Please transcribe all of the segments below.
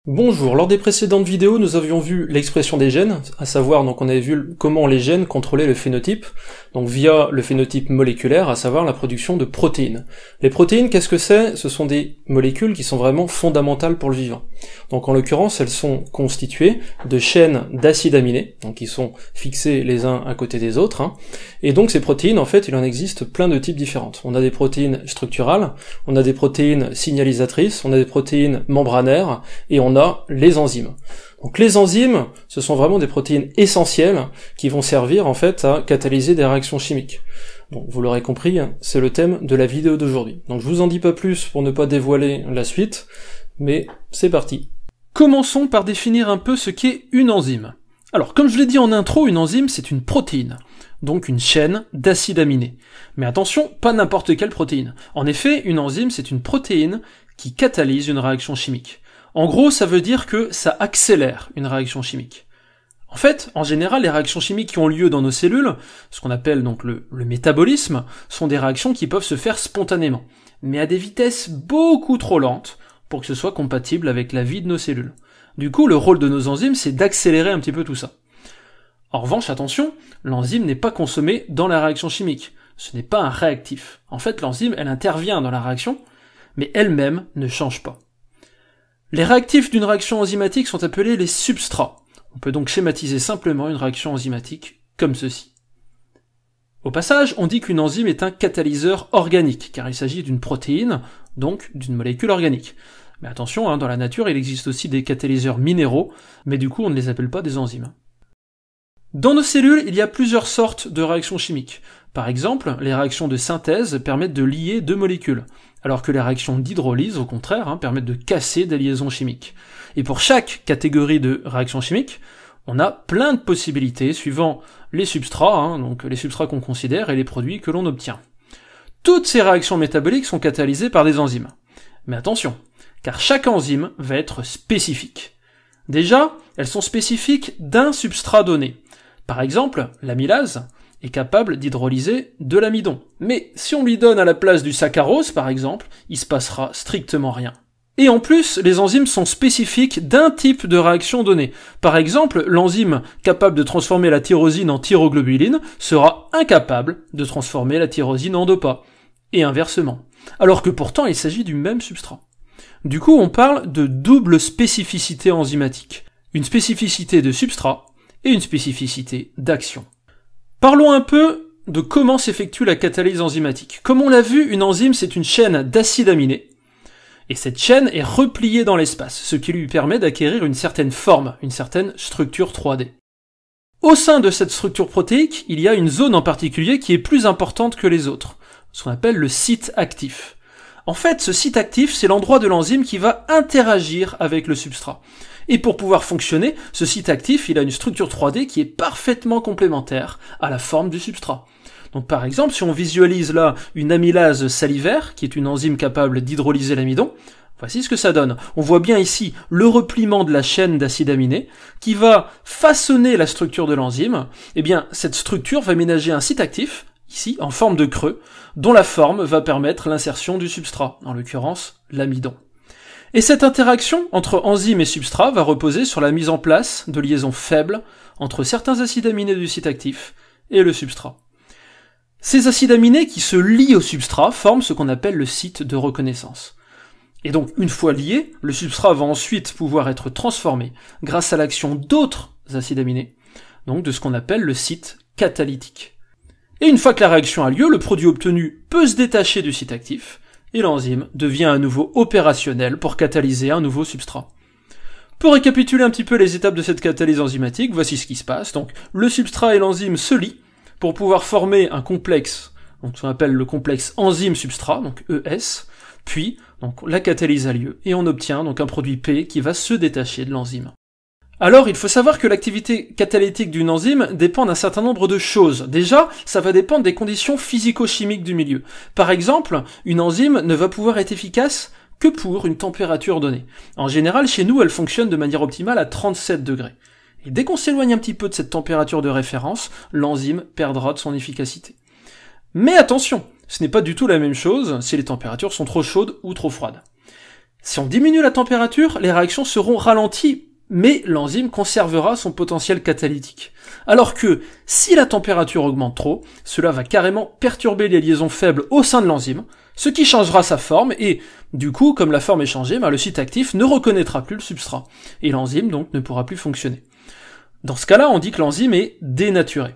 Bonjour, lors des précédentes vidéos, nous avions vu l'expression des gènes, à savoir, donc on avait vu comment les gènes contrôlaient le phénotype, donc via le phénotype moléculaire, à savoir la production de protéines. Les protéines, qu'est-ce que c'est? Ce sont des molécules qui sont vraiment fondamentales pour le vivant. Donc en l'occurrence, elles sont constituées de chaînes d'acides aminés, donc qui sont fixés les uns à côté des autres, et donc ces protéines, en fait, il en existe plein de types différents. On a des protéines structurales, on a des protéines signalisatrices, on a des protéines membranaires, et on a les enzymes. Donc les enzymes, ce sont vraiment des protéines essentielles qui vont servir en fait à catalyser des réactions chimiques. Donc vous l'aurez compris, c'est le thème de la vidéo d'aujourd'hui. Donc je vous en dis pas plus pour ne pas dévoiler la suite, mais c'est parti. Commençons par définir un peu ce qu'est une enzyme. Alors comme je l'ai dit en intro, une enzyme c'est une protéine, donc une chaîne d'acides aminés. Mais attention, pas n'importe quelle protéine. En effet, une enzyme c'est une protéine qui catalyse une réaction chimique. En gros, ça veut dire que ça accélère une réaction chimique. En fait, en général, les réactions chimiques qui ont lieu dans nos cellules, ce qu'on appelle donc le métabolisme, sont des réactions qui peuvent se faire spontanément, mais à des vitesses beaucoup trop lentes pour que ce soit compatible avec la vie de nos cellules. Du coup, le rôle de nos enzymes, c'est d'accélérer un petit peu tout ça. En revanche, attention, l'enzyme n'est pas consommée dans la réaction chimique. Ce n'est pas un réactif. En fait, l'enzyme, elle intervient dans la réaction, mais elle-même ne change pas. Les réactifs d'une réaction enzymatique sont appelés les substrats. On peut donc schématiser simplement une réaction enzymatique comme ceci. Au passage, on dit qu'une enzyme est un catalyseur organique, car il s'agit d'une protéine, donc d'une molécule organique. Mais attention, dans la nature, il existe aussi des catalyseurs minéraux, mais du coup, on ne les appelle pas des enzymes. Dans nos cellules, il y a plusieurs sortes de réactions chimiques. Par exemple, les réactions de synthèse permettent de lier deux molécules, alors que les réactions d'hydrolyse, au contraire, permettent de casser des liaisons chimiques. Et pour chaque catégorie de réaction chimique, on a plein de possibilités suivant les substrats, donc les substrats qu'on considère et les produits que l'on obtient. Toutes ces réactions métaboliques sont catalysées par des enzymes. Mais attention, car chaque enzyme va être spécifique. Déjà, elles sont spécifiques d'un substrat donné. Par exemple, l'amylase est capable d'hydrolyser de l'amidon. Mais si on lui donne à la place du saccharose, par exemple, il se passera strictement rien. Et en plus, les enzymes sont spécifiques d'un type de réaction donnée. Par exemple, l'enzyme capable de transformer la tyrosine en thyroglobuline sera incapable de transformer la tyrosine en DOPA. Et inversement. Alors que pourtant, il s'agit du même substrat. Du coup, on parle de double spécificité enzymatique. Une spécificité de substrat et une spécificité d'action. Parlons un peu de comment s'effectue la catalyse enzymatique. Comme on l'a vu, une enzyme c'est une chaîne d'acides aminés, et cette chaîne est repliée dans l'espace, ce qui lui permet d'acquérir une certaine forme, une certaine structure 3D. Au sein de cette structure protéique, il y a une zone en particulier qui est plus importante que les autres, ce qu'on appelle le site actif. En fait, ce site actif, c'est l'endroit de l'enzyme qui va interagir avec le substrat. Et pour pouvoir fonctionner, ce site actif, il a une structure 3D qui est parfaitement complémentaire à la forme du substrat. Donc par exemple, si on visualise là une amylase salivaire, qui est une enzyme capable d'hydrolyser l'amidon, voici ce que ça donne. On voit bien ici le repliement de la chaîne d'acides aminés qui va façonner la structure de l'enzyme. Eh bien, cette structure va ménager un site actif, ici en forme de creux, dont la forme va permettre l'insertion du substrat, en l'occurrence l'amidon. Et cette interaction entre enzyme et substrat va reposer sur la mise en place de liaisons faibles entre certains acides aminés du site actif et le substrat. Ces acides aminés qui se lient au substrat forment ce qu'on appelle le site de reconnaissance. Et donc, une fois lié, le substrat va ensuite pouvoir être transformé grâce à l'action d'autres acides aminés, donc de ce qu'on appelle le site catalytique. Et une fois que la réaction a lieu, le produit obtenu peut se détacher du site actif, et l'enzyme devient à nouveau opérationnelle pour catalyser un nouveau substrat. Pour récapituler un petit peu les étapes de cette catalyse enzymatique, voici ce qui se passe. Donc, le substrat et l'enzyme se lient pour pouvoir former un complexe, donc ce qu'on appelle le complexe enzyme-substrat, donc ES, puis donc la catalyse a lieu, et on obtient donc un produit P qui va se détacher de l'enzyme. Alors, il faut savoir que l'activité catalytique d'une enzyme dépend d'un certain nombre de choses. Déjà, ça va dépendre des conditions physico-chimiques du milieu. Par exemple, une enzyme ne va pouvoir être efficace que pour une température donnée. En général, chez nous, elle fonctionne de manière optimale à 37 degrés. Et dès qu'on s'éloigne un petit peu de cette température de référence, l'enzyme perdra de son efficacité. Mais attention, ce n'est pas du tout la même chose si les températures sont trop chaudes ou trop froides. Si on diminue la température, les réactions seront ralenties, mais l'enzyme conservera son potentiel catalytique. Alors que, si la température augmente trop, cela va carrément perturber les liaisons faibles au sein de l'enzyme, ce qui changera sa forme, et du coup, comme la forme est changée, le site actif ne reconnaîtra plus le substrat, et l'enzyme donc ne pourra plus fonctionner. Dans ce cas-là, on dit que l'enzyme est dénaturée.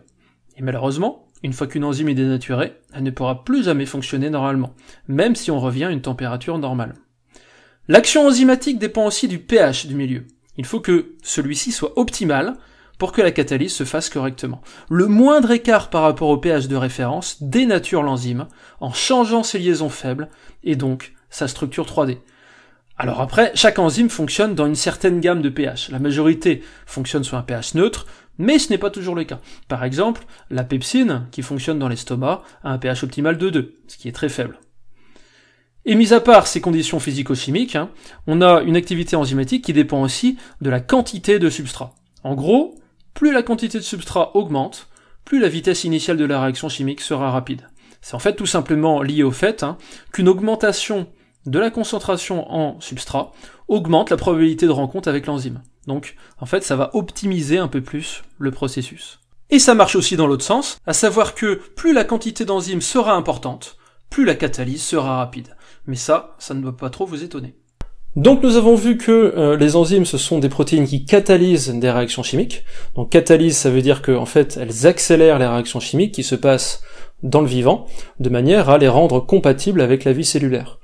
Et malheureusement, une fois qu'une enzyme est dénaturée, elle ne pourra plus jamais fonctionner normalement, même si on revient à une température normale. L'action enzymatique dépend aussi du pH du milieu. Il faut que celui-ci soit optimal pour que la catalyse se fasse correctement. Le moindre écart par rapport au pH de référence dénature l'enzyme en changeant ses liaisons faibles et donc sa structure 3D. Alors après, chaque enzyme fonctionne dans une certaine gamme de pH. La majorité fonctionne sur un pH neutre, mais ce n'est pas toujours le cas. Par exemple, la pepsine, qui fonctionne dans l'estomac, a un pH optimal de 2, ce qui est très faible. Et mis à part ces conditions physico-chimiques, on a une activité enzymatique qui dépend aussi de la quantité de substrat. En gros, plus la quantité de substrat augmente, plus la vitesse initiale de la réaction chimique sera rapide. C'est en fait tout simplement lié au fait qu'une augmentation de la concentration en substrat augmente la probabilité de rencontre avec l'enzyme. Donc, en fait, ça va optimiser un peu plus le processus. Et ça marche aussi dans l'autre sens, à savoir que plus la quantité d'enzyme sera importante, plus la catalyse sera rapide. Mais ça ne doit pas trop vous étonner. Donc nous avons vu que les enzymes, ce sont des protéines qui catalysent des réactions chimiques. Donc catalyse, ça veut dire que en fait, elles accélèrent les réactions chimiques qui se passent dans le vivant, de manière à les rendre compatibles avec la vie cellulaire.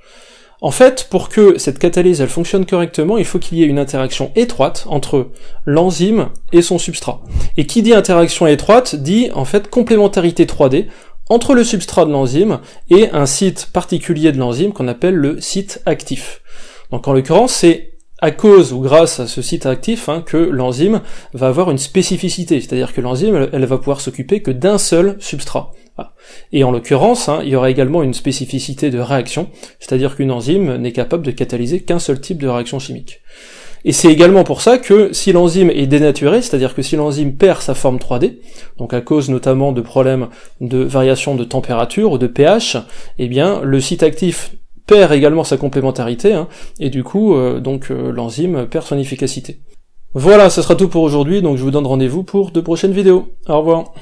En fait, pour que cette catalyse elle fonctionne correctement, il faut qu'il y ait une interaction étroite entre l'enzyme et son substrat. Et qui dit interaction étroite dit en fait complémentarité 3D entre le substrat de l'enzyme et un site particulier de l'enzyme qu'on appelle le site actif. Donc en l'occurrence, c'est à cause ou grâce à ce site actif que l'enzyme va avoir une spécificité, c'est-à-dire que l'enzyme elle va pouvoir s'occuper que d'un seul substrat. Voilà. Et en l'occurrence, il y aura également une spécificité de réaction, c'est-à-dire qu'une enzyme n'est capable de catalyser qu'un seul type de réaction chimique. Et c'est également pour ça que si l'enzyme est dénaturée, c'est-à-dire que si l'enzyme perd sa forme 3D, donc à cause notamment de problèmes de variation de température ou de pH, eh bien le site actif perd également sa complémentarité, et du coup, l'enzyme perd son efficacité. Voilà, ce sera tout pour aujourd'hui, donc je vous donne rendez-vous pour de prochaines vidéos. Au revoir.